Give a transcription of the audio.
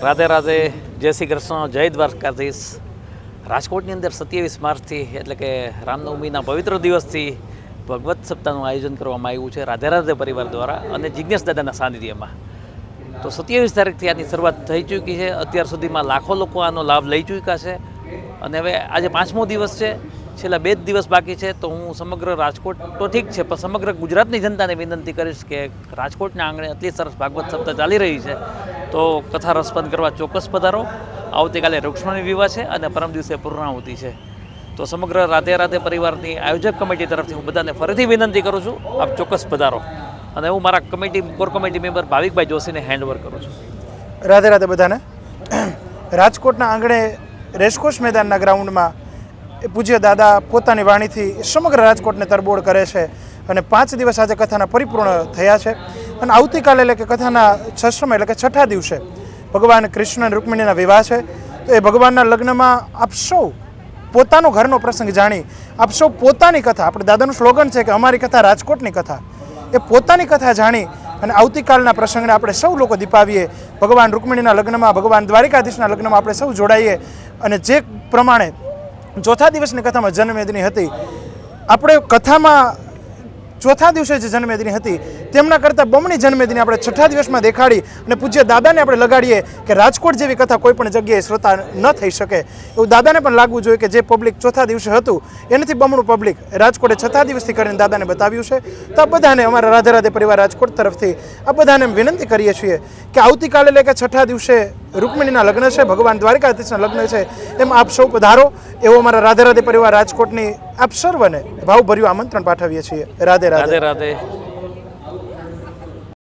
રાધે રાધે, જય શ્રી કૃષ્ણ, જય દ્વારકાધીશ. રાજકોટની અંદર 27 માર્ચથી એટલે કે રામનવમીના પવિત્ર દિવસથી ભગવત સપ્તાહનું આયોજન કરવામાં આવ્યું છે રાધે રાધે પરિવાર દ્વારા અને જિજ્ઞેશ દાદાના સાનિધ્યમાં. તો 27 તારીખથી આની શરૂઆત થઈ ચૂકી છે. અત્યાર સુધીમાં લાખો લોકો આનો લાભ લઈ ચૂક્યા છે અને હવે આજે 5મો દિવસ છે. છેલ્લા 2 જ દિવસ બાકી છે. તો હું સમગ્ર રાજકોટ તો ઠીક છે પણ સમગ્ર ગુજરાતની જનતાને વિનંતી કરીશ કે રાજકોટના આંગણે આટલી સરસ ભાગવત સપ્તાહ ચાલી રહી છે તો કથા રસપાન કરવા ચોક્કસ પધારો. આવતીકાલે રૂક્ષ્મણી વિવાહ છે અને પરમ દિવસે પૂર્ણાહુતિ છે. તો સમગ્ર રાધે રાધે પરિવારની આયોજક કમિટી તરફથી હું બધાને ફરીથી વિનંતી કરું છું, આપ ચોક્કસ પધારો. અને હું મારા કોર કમિટી મેમ્બર ભાવિકભાઈ જોશીને હેન્ડઓવર કરું છું. રાધે રાધે બધાને. રાજકોટના આંગણે રેસકોર્સ મેદાનના ગ્રાઉન્ડમાં પૂજ્ય દાદા પોતાની વાણીથી સમગ્ર રાજકોટને તરબોળ કરે છે અને 5 દિવસ આજે કથાના પરિપૂર્ણ થયા છે. અને આવતીકાલે એટલે કે કથાના 6મા એટલે કે 6ઠા દિવસે ભગવાન કૃષ્ણ અને રૂકમિણીના વિવાહ છે. તો એ ભગવાનના લગ્નમાં આપ સૌ પોતાનો ઘરનો પ્રસંગ જાણી આપ સૌ પોતાની કથા, આપણે દાદાનું સ્લોગન છે કે અમારી કથા રાજકોટની કથા, એ પોતાની કથા જાણી અને આવતીકાલના પ્રસંગને આપણે સૌ લોકો દીપાવીએ. ભગવાન રૂકમિણીના લગ્નમાં, ભગવાન દ્વારિકાધીશના લગ્નમાં આપણે સૌ જોડાઈએ. અને જે પ્રમાણે ચોથા દિવસની કથામાં જન્મવેદની હતી, આપણે કથામાં ચોથા દિવસે જે જન્મવેદની હતી તેમના કરતાં બમણી જન્મવેદની આપણે 6ઠા દિવસમાં દેખાડી અને પૂજ્ય દાદાને આપણે લગાડીએ કે રાજકોટ જેવી કથા કોઈ પણ જગ્યાએ શ્રોતા ન થઈ શકે. એવું દાદાને પણ લાગવું જોઈએ કે જે પબ્લિક ચોથા દિવસે હતું એનાથી બમણું પબ્લિક રાજકોટે 6થા દિવસથી કરીને દાદાને બતાવ્યું છે. તો આ બધાને અમારા રાધે રાધે પરિવાર રાજકોટ તરફથી આ બધાને વિનંતી કરીએ છીએ કે આવતીકાલે એટલે કે 6ઠા દિવસે રૂકમિણીના લગ્ન છે, ભગવાન દ્વારિકાધીશના લગ્ન છે, એમ આપ સૌ પધારો એવો અમારા રાધે રાધે પરિવાર રાજકોટની આપ સર્વને ભાવભર્યું આમંત્રણ પાઠવીએ છીએ. રાધે રાધે. રાધે રાધે.